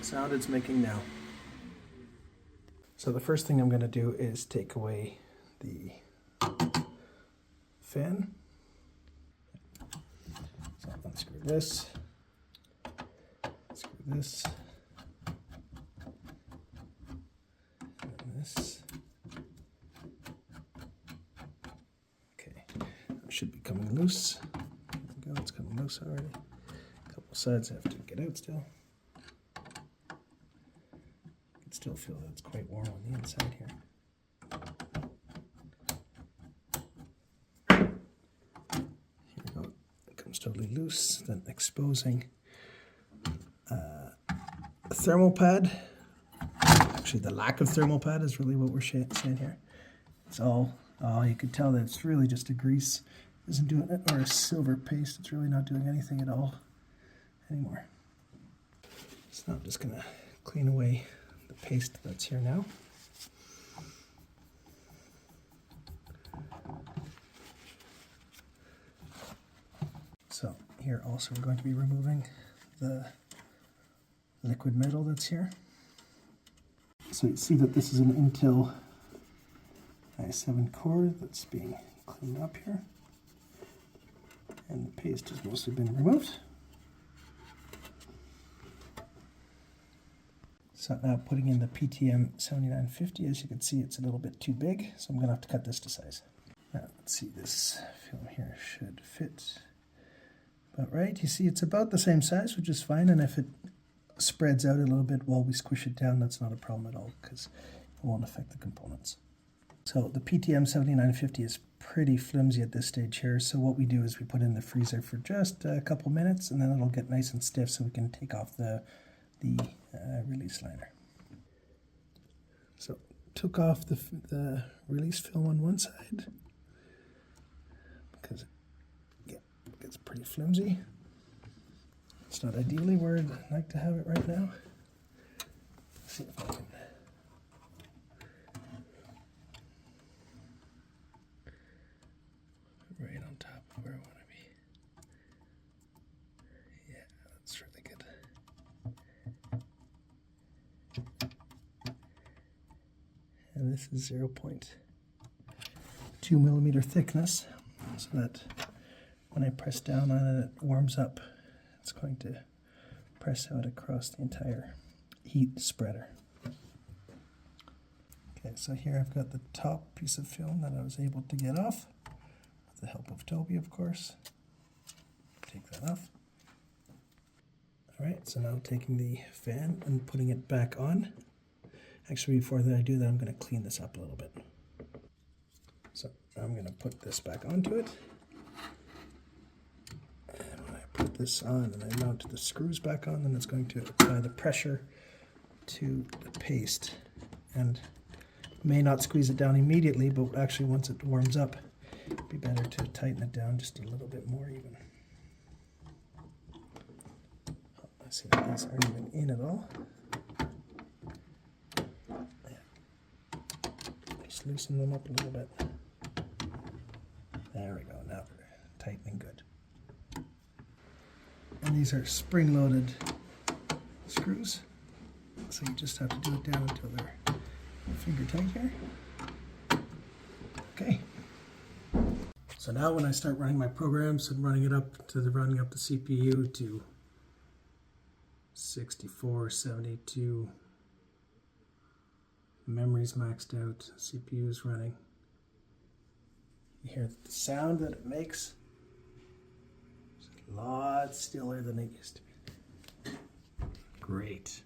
sound it's making now. So the first thing I'm going to do is take away the fan. So unscrew this, screw this, and this. Okay, that should be coming loose. There we go, it's coming loose already. A couple sides I have to get out still. Still feel that it's quite warm on the inside here. Here we go. It comes totally loose, then exposing a thermal pad. Actually, the lack of thermal pad is really what we're saying here. It's all you could tell that it's really just a grease. Isn't doing it, or a silver paste. It's really not doing anything at all anymore. So now I'm just gonna clean away the paste that's here now. So here also we're going to be removing the liquid metal that's here. So you see that this is an Intel i7 core that's being cleaned up here. And the paste has mostly been removed. So now putting in the PTM7950, as you can see, it's a little bit too big, so I'm going to have to cut this to size. Now, let's see, this film here should fit about right. You see, it's about the same size, which is fine, and if it spreads out a little bit while we squish it down, that's not a problem at all, because it won't affect the components. So the PTM7950 is pretty flimsy at this stage here, so what we do is we put it in the freezer for just a couple minutes, and then it'll get nice and stiff so we can take off the release liner. So took off the release film on one side because it gets pretty flimsy. It's not ideally where I'd like to have it right now. Let's see if I can. Right on top of where I want to be. Yeah, that's really good. And this is 0.2 millimeter thickness, so that when I press down on it, it warms up. It's going to press out across the entire heat spreader. Okay, so here I've got the top piece of film that I was able to get off, with the help of Toby, of course. Take that off. Alright, so now taking the fan and putting it back on. Actually, before I do that, I'm going to clean this up a little bit. So I'm going to put this back onto it. And when I put this on and I mount the screws back on, then it's going to apply the pressure to the paste. And may not squeeze it down immediately, but actually once it warms up, it'd be better to tighten it down just a little bit more even. I see that these aren't even in at all. Just loosen them up a little bit. There we go, now they're tightening good. And these are spring-loaded screws, so you just have to do it down until they're finger tight here. Okay. So now when I start running my programs and running up the CPU to 64, 72, memory's maxed out, CPU's running. You hear the sound that it makes. It's a lot stiller than it used to be. Great.